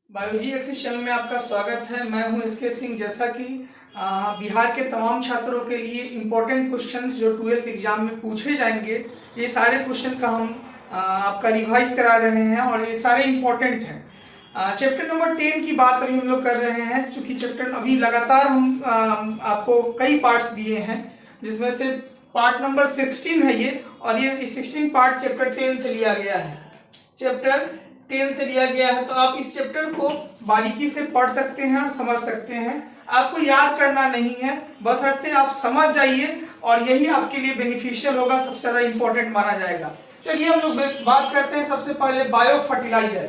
Biology access channel में आपका स्वागत है। मैं हूं एसके सिंह। जैसा कि बिहार के तमाम छात्रों के लिए इम्पोर्टेंट क्वेश्चन जो 12th एग्जाम में पूछे जाएंगे, ये सारे क्वेश्चन का हम आपका रिवाइज करा रहे हैं और ये सारे इम्पोर्टेंट हैं। चैप्टर नंबर 10 की बात अभी हम लोग कर रहे हैं, क्योंकि चैप्टर अभी लगातार हम आपको कई पार्ट्स दिए हैं, जिसमें से पार्ट नंबर 16 है ये, और ये 16 पार्ट चैप्टर 10 से लिया गया है। चैप्टर 10 से लिया गया है, तो आप इस चैप्टर को बारीकी से पढ़ सकते हैं और समझ सकते हैं। आपको याद करना नहीं है, बस हटते आप समझ जाइए और यही आपके लिए बेनिफिशियल होगा, सबसे ज्यादा इंपॉर्टेंट माना जाएगा। चलिए हम लोग बात करते हैं सबसे पहले बायो फर्टिलाइजर।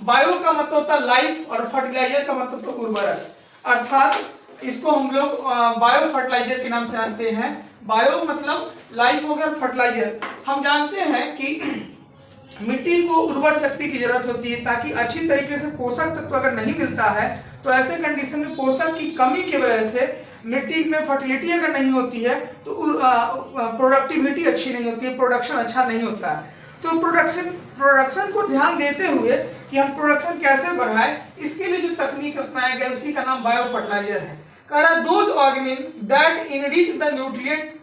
बायो का मतलब होता है लाइफ और फर्टिलाइजर का मतलब तो उर्वरक, अर्थात इसको हम लोग बायो फर्टिलाइजर के नाम से जानते हैं। बायो मतलब लाइफ हो गया, फर्टिलाइजर हम जानते हैं कि मिट्टी को उर्वर शक्ति की जरूरत होती है, ताकि अच्छी तरीके से पोषक तत्व अगर नहीं मिलता है तो ऐसे कंडीशन में पोषक की कमी की वजह से मिट्टी में फर्टिलिटी अगर नहीं होती है तो प्रोडक्टिविटी अच्छी नहीं होती है, प्रोडक्शन अच्छा नहीं होता है। तो प्रोडक्शन को ध्यान देते हुए कि हम प्रोडक्शन कैसे बढ़ाएं, इसके लिए जो तकनीक अपनाया गया उसी का नाम बायो फर्टिलाइजर है। कह रहा those organism that enrich the nutrient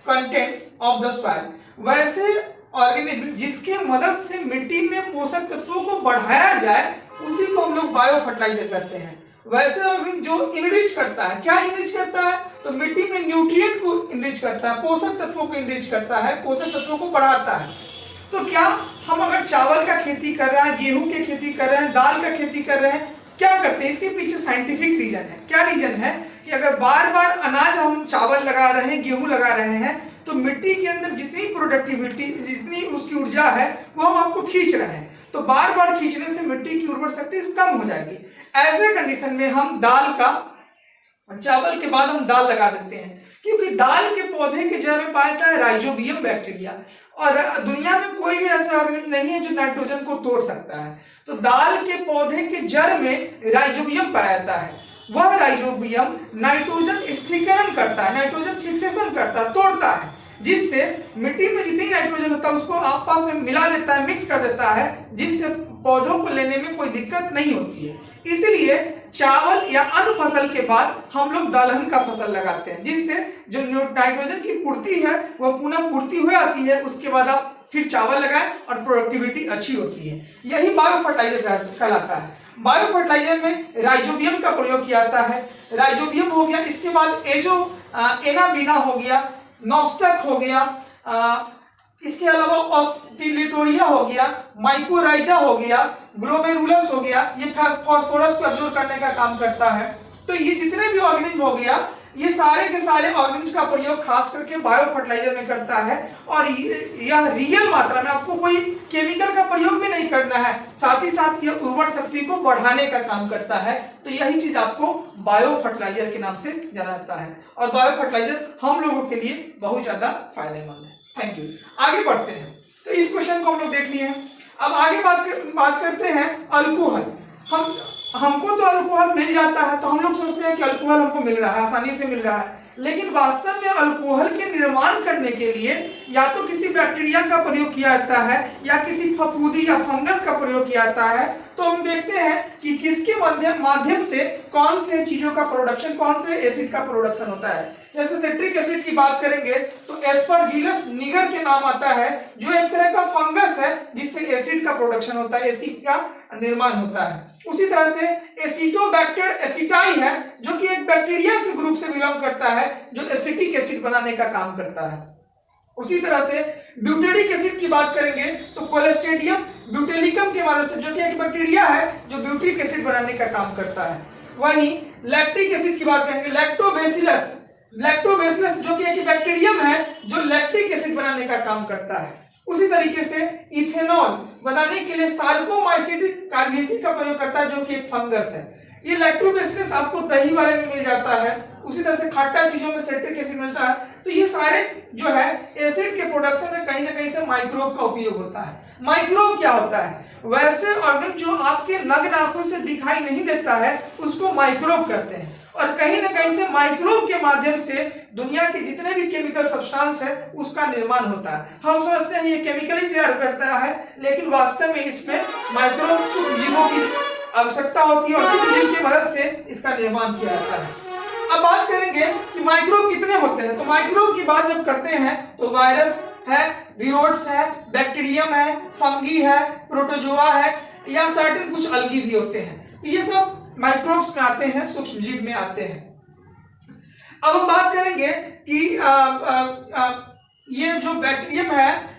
contents of the soil, वैसे ऑर्गेनिज्म जिसके मदद से मिट्टी में पोषक तत्वों को बढ़ाया जाए उसी को हम लोग बायो फर्टिलाइजर कहते हैं। वैसे ऑर्गेनिज्म जो इनरिच करता है, क्या इनरिच करता है, तो मिट्टी में न्यूट्रिएंट को इनरिच करता है, पोषक तत्वों को इनरिच करता है, पोषक तत्वों को बढ़ाता है। तो क्या हम अगर चावल का खेती कर रहे हैं, गेहूं की खेती कर रहे हैं, दाल का खेती कर रहे हैं, क्या करते हैं, इसके पीछे साइंटिफिक रीजन है। क्या रीजन है कि अगर बार बार अनाज हम चावल लगा रहे हैं, गेहूं लगा रहे हैं, तो मिट्टी के अंदर जितनी प्रोडक्टिविटी, जितनी उसकी ऊर्जा है वो हम आपको खींच रहे हैं, तो बार बार खींचने से मिट्टी की उर्वर शक्ति कम हो जाएगी। ऐसे कंडीशन में हम दाल का, चावल के बाद हम दाल लगा देते हैं, क्योंकि दाल के पौधे के जड़ में पाया जाता है राइजोबियम बैक्टीरिया, और दुनिया में कोई भी ऐसा ऑर्गेनिज्म नहीं है जो नाइट्रोजन को तोड़ सकता है। तो दाल के पौधे के जड़ में राइजोबियम पाया जाता है, वह राइजोबियम नाइट्रोजन स्थिरीकरण करता है, नाइट्रोजन फिक्सेशन करता है, तोड़ता है, जिससे मिट्टी में जितनी नाइट्रोजन होता है उसको आपस में मिला देता है, मिक्स कर देता है, जिससे पौधों को लेने में कोई दिक्कत नहीं होती है। इसलिए चावल या अन्य फसल के बाद हम लोग दलहन का फसल लगाते हैं, जिससे जो नाइट्रोजन की पूर्ति है वह पुनः पूर्ति हो जाती है। उसके बाद आप फिर चावल लगाएं और प्रोडक्टिविटी अच्छी होती है। यही बायो फर्टिलाइजर कहलाता है। बायो फर्टिलाइजर में राइजोबियम का प्रयोग किया जाता है। राइजोबियम हो गया, इसके बाद एनाबीना हो गया, नॉस्टक हो गया, इसके अलावा ऑस्टिलेटोरिया हो गया, माइकोराइजा हो गया, ग्लोमेरुलस हो गया, ये फास्फोरस को एब्जॉर्ब करने का काम करता है। तो ये जितने भी ऑर्गेनिज्म हो गया, ये सारे के सारे ऑर्गेनिज्म का प्रयोग खास करके बायो फर्टिलाइजर में करता है, और यह रियल मात्रा में, आपको कोई केमिकल का प्रयोग भी नहीं करना है, साथ ही साथ यह उर्वर शक्ति को बढ़ाने का काम करता है। तो यही चीज आपको बायो फर्टिलाइजर के नाम से जाना जाता है, और बायो फर्टिलाइजर हम लोगों के लिए बहुत ज्यादा फायदेमंद है। Thank you. आगे बढ़ते हैं, तो इस क्वेश्चन को हम लोग देख लिए। अब आगे बात करते हैं अल्कोहल। हमको तो अल्कोहल मिल जाता है, तो हम लोग सोचते हैं कि अल्कोहल हमको मिल रहा है, आसानी से मिल रहा है, लेकिन वास्तव में अल्कोहल के निर्माण करने के लिए या तो किसी बैक्टीरिया का प्रयोग किया जाता है या किसी फफूंदी या फंगस का प्रयोग किया जाता है। तो हम देखते हैं कि किसके माध्यम से कौन से चीजों का प्रोडक्शन, कौन से एसिड का प्रोडक्शन होता है। जैसे सिट्रिक एसिड की बात करेंगे तो एस्परजिलस निगर के नाम आता है, जो एक तरह का फंगस है जिससे एसिड का प्रोडक्शन होता है, एसिड का निर्माण होता है। उसी तरह से एसिटोबैक्टर एसिटाई है, जो कि एक बैक्टीरिया के ग्रुप से बिलोंग करता है, जो एसिटिक एसिड बनाने का काम करता है। उसी तरह से ब्यूटेरिक एसिड की बात करेंगे तो कोलेस्ट्रेडियम ब्यूटेलिकम के मदद से, जो कि एक बैक्टीरिया है जो ब्यूटिक एसिड बनाने का काम करता है। वहीं लैक्टिक एसिड की बात करेंगे, लैक्टोबैसिलस जो कि एक बैक्टीरियम है जो लैक्टिक एसिड बनाने का काम करता है। उसी तरीके से इथेनॉल बनाने के लिए सार्कोमाइसिस कार्बेसी का प्रयोग करता है, जो कि एक फंगस है। ये लैक्टोबैसिलस आपको दही वाले में मिल जाता है। उसी तरह से खट्टा चीजों में सिट्रिक एसिड मिलता है। तो ये सारे जो है एसिड के प्रोडक्शन में कहीं ना कहीं से माइक्रोब का उपयोग होता है। माइक्रोब क्या होता है, वैसे ऑर्गेनिज्म जो आपके नग्न आंखों से दिखाई नहीं देता है उसको माइक्रोब कहते हैं। और कहीं ना कहीं से माइक्रोब के माध्यम से दुनिया के जितने भी केमिकल सब्सटेंस है उसका निर्माण होता है। हम समझते हैं ये केमिकली तैयार करता है, लेकिन वास्तव में इसमें माइक्रोब सूक्ष्म जीवों की आवश्यकता होती है और सूक्ष्म जीव की मदद से इसका निर्माण किया जाता है। अब बात करेंगे कि माइक्रोब कितने होते हैं। तो माइक्रोब की बात जब करते हैं तो वायरस है, वीरोड्स है, बैक्टीरियम है, फंगी है, प्रोटोजोआ है या सर्टेन कुछ अलगी भी होते हैं। तो ये सब माइक्रोब्स में आते हैं, सूक्ष्म जीव में आते हैं। अब हम बात करेंगे कि ये जो बैक्टीरियम है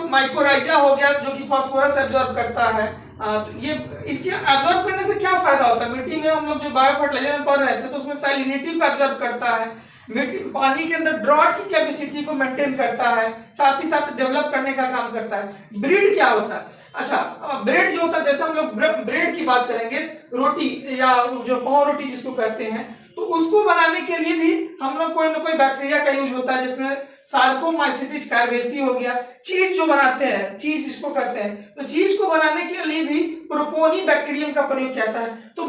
माइकोराइजा हो गया जो कि फास्फोरस एब्जॉर्ब करता है। तो ये इसके एब्जॉर्ब करने से क्या फायदा होता है? मिट्टी में हम लोग जो बायो फर्टिलाइजर पढ़ रहे थे तो उसमें सैलिनिटी को एब्जॉर्ब करता है, मिट्टी पानी के अंदर ड्रॉट की कैपेसिटी को मेंटेन करता है, साथ ही साथ डेवलप करने का काम करता है। ब्रीड क्या होता है? अच्छा, ब्रेड जो होता है, जैसे हम लोग ब्रेड की बात करेंगे, रोटी या जो पाव रोटी जिसको कहते हैं, तो उसको बनाने के लिए भी हम लोग कोई ना कोई बैक्टीरिया का यूज होता है, जिसमें सार्कोमाइसिटिस कैरवेसी हो गया। चीज जो बनाते हैं, चीज जिसको कहते हैं, तो चीज को बनाने के लिए भी प्रोपोनी बैक्टीरियम का प्रयोग किया जाता है। तो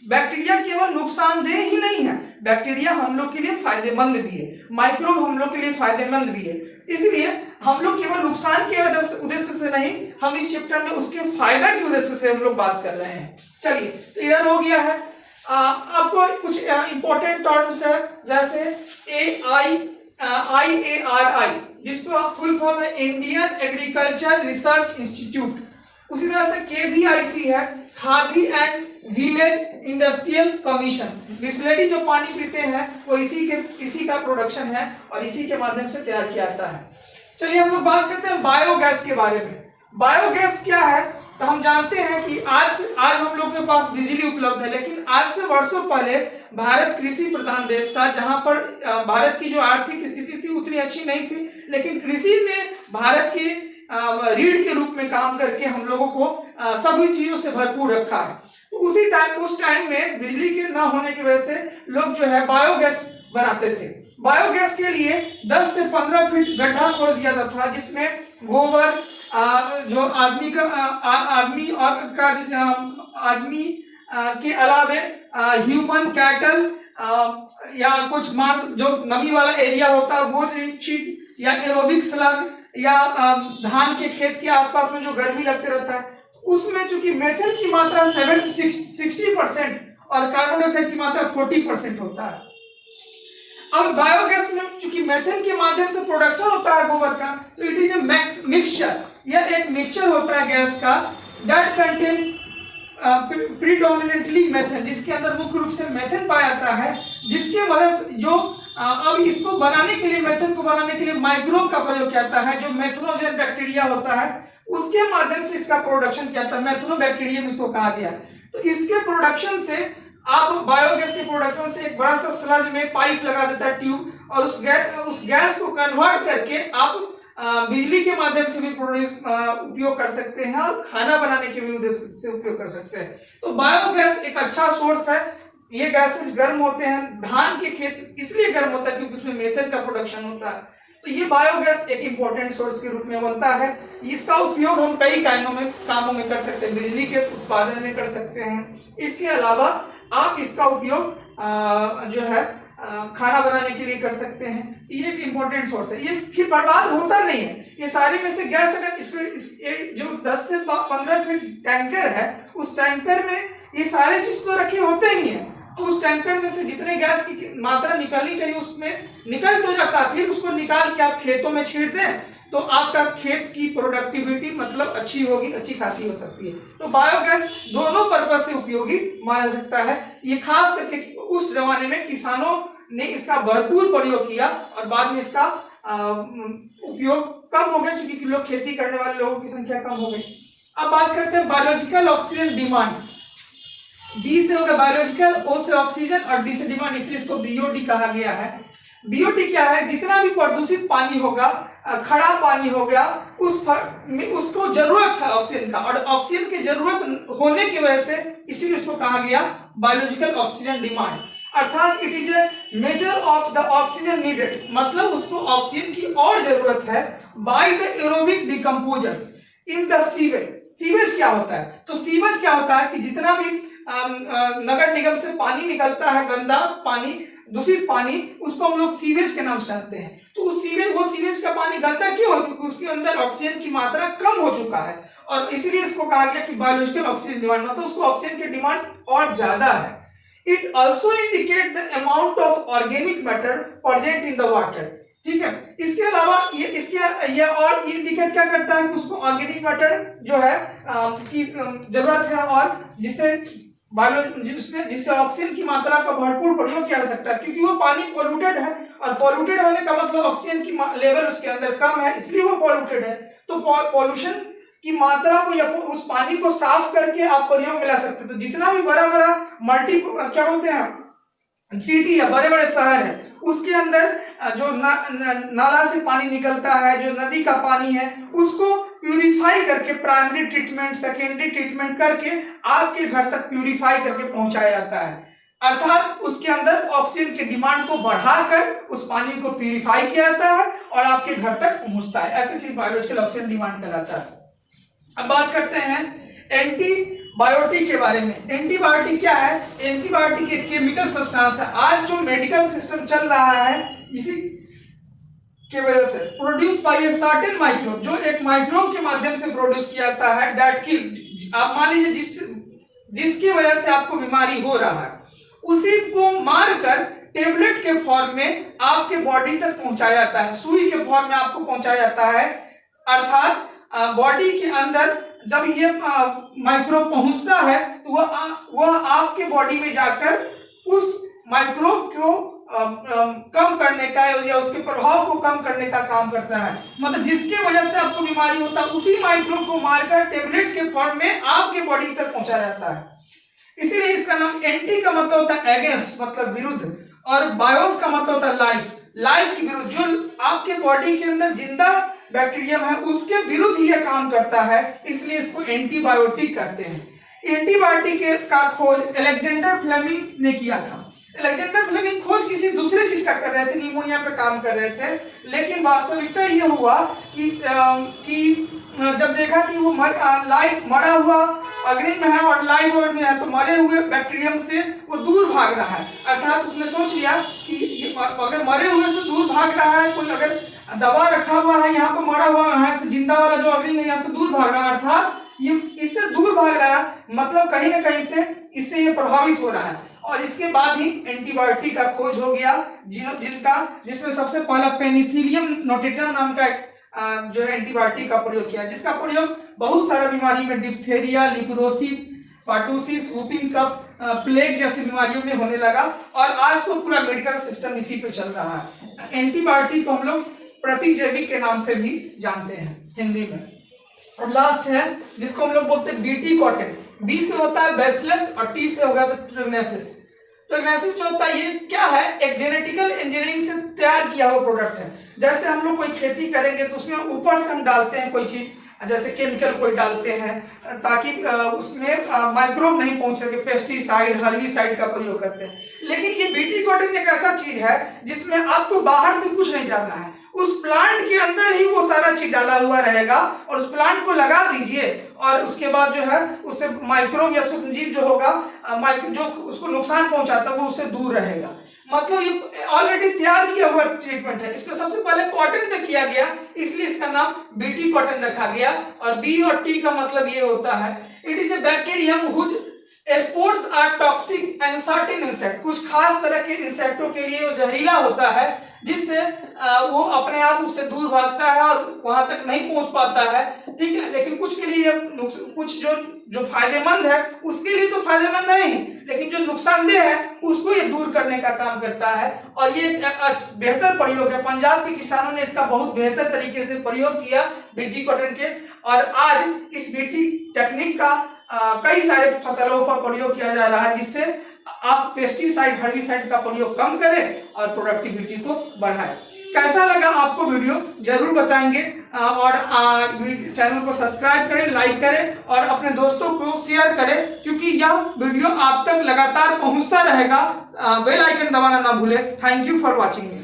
बैक्टीरिया केवल नुकसानदेह ही नहीं है, बैक्टीरिया हम लोग के लिए फायदेमंद भी है, माइक्रोब हम लोग के लिए फायदेमंद भी है। इसलिए हम लोग केवल नुकसान के उद्देश्य से नहीं, हम इस चैप्टर में उसके फायदा के उद्देश्य से हम लोग बात कर रहे हैं। चलिए, क्लियर हो गया है। आपको कुछ इंपॉर्टेंट टर्म्स है, जैसे IARI, जिसको फुल फॉर्म है इंडियन एग्रीकल्चर रिसर्च इंस्टीट्यूट। उसी तरह से KVIC है, khadi and village industrial commission. Bisleri जो पानी पीते हैं वो इसी का प्रोडक्शन है और इसी के माध्यम से तैयार किया जाता है। चलिए हम लोग बात करते हैं बायोगैस के बारे में। बायोगैस क्या है? तो हम जानते हैं कि आज हम लोग के पास बिजली उपलब्ध है, लेकिन आज से वर्षों पहले भारत कृषि प्रधान देश था, जहां पर भारत की जो आर्थिक स्थिति थी उतनी अच्छी नहीं थी, लेकिन कृषि ने भारत की रीढ़ के रूप में काम करके हम लोगों को सभी चीजों से भरपूर रखा है। तो उस टाइम में बिजली के ना होने की वजह से लोग जो है बायोगैस बनाते थे। बायोगैस के लिए 10 से 15 फीट गड्ढा खोद दिया जाता था, जिसमें गोबर जो आदमी के अलावे ह्यूमन कैटल या कुछ मांस जो नमी वाला एरिया होता है वो चीज, या एरोबिक स्लग, या धान के खेत के आसपास में जो गर्मी लगते रहता है, उसमें चूंकि मेथेन की मात्रा 60% और कार्बन डाइऑक्साइड की मात्रा 40% होता है। अब बायोगैस में चूंकि मेथेन के माध्यम से प्रोडक्शन होता है गोबर का, तो इट इज ए मिक्सचर, यह एक मिक्सचर होता है गैस का, दैट कंटेन प्रीडोमिनेंटली मेथेन, जिसके अंदर मुख्य रूप से मेथेन पाया जाता है, जिसके मदद से जो अब इसको बनाने के लिए, मेथेन को बनाने के लिए माइक्रोब का प्रयोग किया जाता है, जो मेथनोजेन बैक्टीरिया होता है, उसके माध्यम से इसका प्रोडक्शन किया जाता है। मेथनोबैक्टीरियम इसको कहा गया है। तो इसके प्रोडक्शन से आप बायोगैस के प्रोडक्शन से एक बड़ा सा स्लज में पाइप लगा देता है, ट्यूब, और उस गैस को कन्वर्ट करके आप बिजली के माध्यम से भी उपयोग कर सकते हैं और खाना बनाने के भी उद्देश्य से उपयोग कर सकते हैं। तो बायोगैस एक अच्छा सोर्स है। ये गैसेज गर्म होते हैं, धान के खेत इसलिए गर्म होता है क्योंकि उसमें मेथेन का प्रोडक्शन होता है। तो ये बायोगैस एक इंपॉर्टेंट सोर्स के रूप में बनता है। इसका उपयोग हम कई कामों में कर सकते हैं, बिजली के उत्पादन में कर सकते हैं। इसके अलावा आप इसका उपयोग जो है खाना बनाने के लिए कर सकते हैं। ये एक इंपॉर्टेंट सोर्स है। ये फिर बर्बाद होता नहीं है। ये सारे में से गैस अगर जो 10 से 15 फीट टैंकर है, उस टैंकर में ये सारे चीज तो रखे होते ही हैं, तो उस टैंकर में से जितने गैस की मात्रा निकलनी चाहिए उसमें निकल तो जाता है। फिर उसको निकाल के आप खेतों में छींट दें तो आपका खेत की प्रोडक्टिविटी मतलब अच्छी होगी, अच्छी खासी हो सकती है। तो बायोगैस दोनों पर्पज से उपयोगी माना जा सकता है। ये खास करके उस जमाने में किसानों ने इसका भरपूर प्रयोग किया और बाद में इसका उपयोग कम हो गया क्योंकि लोग खेती करने वाले लोगों की संख्या कम हो गई। अब बात करते हैं बायोलॉजिकल ऑक्सीजन डिमांड। बी से होगा बायोलॉजिकल, ओ से ऑक्सीजन और डी से डिमांड, इसलिए इसको बीओडी कहा गया है। बीओडी क्या है? जितना भी प्रदूषित पानी होगा, खड़ा पानी हो गया, उसको जरूरत है ऑक्सीजन का, और ऑक्सीजन की जरूरत होने की वजह से इसीलिए इसको कहा गया बायोलॉजिकल ऑक्सीजन डिमांड। अर्थात it is A measure of the oxygen needed, मतलब उसको ऑक्सीजन की और जरूरत है by the aerobic decomposers in the sewage. Sewage क्या होता है? तो सीवेज क्या होता है कि जितना भी नगर निगम से पानी निकलता है, गंदा पानी, दूषित पानी, उसको हम लोग सीवेज के नाम से जानते हैं। तो उस सीवेज का पानी गंदा क्यों है? क्योंकि उसके अंदर ऑक्सीजन की मात्रा कम हो चुका है और इसीलिए इसको कहा गया कि बायोलॉजिकल ऑक्सीजन डिमांड, मतलब उसको ऑक्सीजन की डिमांड और ज्यादा है। It also indicate the amount of organic matter present in the water. ठीक है, इसके अलावा ये और इंडिकेट क्या करता है कि उसको ऑर्गेनिक मैटर जो है की जरूरत है और जिससे ऑक्सीजन की मात्रा का भरपूर प्रयोग किया जा सकता है, क्योंकि वो पानी पॉल्यूटेड है और पॉल्यूटेड होने का मतलब ऑक्सीजन की लेवल उसके अंदर कम है, इसलिए वो पॉल्यूटेड है। तो पॉल्यूशन की मात्रा को या उस पानी को साफ करके आप प्रयोग में ला सकते हैं। तो जितना भी बड़ा बड़ा क्या बोलते हैं सिटी है, बड़े बड़े शहर है, उसके अंदर जो नाला से पानी निकलता है, जो नदी का पानी है, उसको प्यूरिफाई करके प्राइमरी ट्रीटमेंट, सेकेंडरी ट्रीटमेंट करके आपके घर तक प्यूरिफाई करके पहुंचाया जाता है। अर्थात उसके अंदर ऑक्सीजन की डिमांड को बढ़ाकर उस पानी को प्यूरिफाई किया जाता है और आपके घर तक पहुंचता है। ऐसी चीज बायोलॉजिकल ऑक्सीजन डिमांड कहलाता है। अब बात करते हैं एंटीबायोटिक के बारे में। एंटीबायोटिक क्या है? एंटीबायोटिक एक केमिकल सब्सटेंस है। आज जो मेडिकल सिस्टम चल रहा है इसी के वजह से produce by a certain microbe, जो एक माइक्रोब के माध्यम से प्रोड्यूस किया जाता है, दैट किल, आप मान लीजिए जिसकी वजह से आपको बीमारी हो रहा है, उसी को मारकर टेबलेट के फॉर्म में आपके बॉडी तक पहुंचाया जाता है, सुई के फॉर्म में आपको पहुंचाया जाता है। अर्थात बॉडी के अंदर जब ये माइक्रोब पहुंचता है तो वह आपके बॉडी में जाकर उस माइक्रोब को कम करने का या उसके प्रभाव को कम करने का काम करता है। मतलब जिसके वजह से आपको बीमारी होता है, उसी माइक्रोब को मारकर टेबलेट के फॉर्म में आपके बॉडी तक पहुंचाया जाता है। इसीलिए इसका नाम एंटी का मतलब होता है अगेंस्ट, मतलब विरुद्ध, और बायोस का मतलब होता है लाइफ, लाइफ के विरुद्ध। जो आपके बॉडी के अंदर जिंदा बैक्टीरियम है उसके विरुद्ध ही यह काम करता है, इसलिए इसको एंटीबायोटिक कहते हैं। एंटीबायोटिक का खोज अलेक्जेंडर फ्लेमिंग ने किया था। अलेक्जेंडर फ्लेमिंग खोज किसी दूसरे चीज का कर रहे थे, निमोनिया पे काम कर रहे थे, लेकिन वास्तविकता ये हुआ कि जब देखा कि वो मरा हुआ अग्नि में है और लाइव में है, तो मरे हुए बैक्टीरियम से वो दूर भाग रहा है। अर्थात उसने सोच लिया कि अगर मरे हुए से दूर भाग रहा है, कोई अगर दवा रखा हुआ है यहाँ पे मरा हुआ, यहाँ से जिंदा वाला जो अग्नि है यहाँ से दूर भाग रहा है, अर्थात ये इससे दूर भाग रहा है, मतलब कहीं ना कहीं से इससे ये प्रभावित हो रहा है। और इसके बाद ही एंटीबायोटिक का खोज हो गया, जिसमें सबसे पहला पेनिसिलियम नोटेटम नाम का जो है एंटीबायोटिक का प्रयोग किया, जिसका प्रयोग बहुत सारा बीमारी में, डिप्थेरिया, लिपरोसिस, पार्टूसिस, वूपिंग कफ, प्लेग जैसी बीमारियों में होने लगा। और आज तो पूरा मेडिकल सिस्टम इसी पे चल रहा है। एंटीबायोटिक को हम लोग प्रतिजैविक के नाम से भी जानते हैं हिंदी में। और लास्ट है जिसको हम लोग बोलते हैं बीटी कॉटन। बी से होता है बैसिलस और टी से होगा ट्रिग्नेसिस। ट्रिग्नेसिस जो होता है ये क्या है? एक जेनेटिकल इंजीनियरिंग से तैयार किया हुआ प्रोडक्ट है। जैसे हम लोग कोई खेती करेंगे तो उसमें ऊपर से हम डालते हैं कोई चीज, जैसे केमिकल कोई डालते हैं ताकि उसमें माइक्रोब नहीं पहुंच सके, पेस्टिसाइड, हर्बिसाइड का प्रयोग करते हैं। लेकिन ये बीटी कॉटन एक ऐसा चीज है जिसमें आपको बाहर से कुछ नहीं डालना है, उस प्लांट के अंदर ही वो सारा चीज डाला हुआ रहेगा और उस प्लांट को लगा दीजिए और उसके बाद जो है उससे माइक्रोब या सूक्ष्मजीव जो होगा, जो उसको नुकसान पहुंचाता है, वो उससे दूर रहेगा। मतलब ये ऑलरेडी तैयार किया हुआ ट्रीटमेंट है। इसको सबसे पहले कॉटन पे किया गया, इसलिए इसका नाम बीटी कॉटन रखा गया। और बी और टी का मतलब ये होता है, it is a bacterium whose spores are toxic and certain insect. कुछ खास तरह के इंसेक्टों के लिए वो जहरीला होता है, जिससे वो अपने आप उससे दूर भागता है और वहां तक नहीं पहुंच पाता है। ठीक है, लेकिन कुछ के लिए कुछ जो फायदेमंद है उसके लिए तो फायदेमंद है ही, लेकिन जो नुकसानदेह है उसको ये दूर करने का काम करता है। और ये बेहतर प्रयोग है। पंजाब के किसानों ने इसका बहुत बेहतर तरीके से प्रयोग किया बीटी कॉटन के, और आज इस बीटी टेक्निक का कई सारे फसलों पर प्रयोग किया जा रहा है, जिससे आप पेस्टिसाइड, हर्बिसाइड का प्रयोग कम करें और प्रोडक्टिविटी को बढ़ाएं। कैसा लगा आपको वीडियो जरूर बताएंगे, और चैनल को सब्सक्राइब करें, लाइक करें और अपने दोस्तों को शेयर करें, क्योंकि यह वीडियो आप तक लगातार पहुंचता रहेगा। बेल आइकन दबाना ना भूलें। Thank you for watching.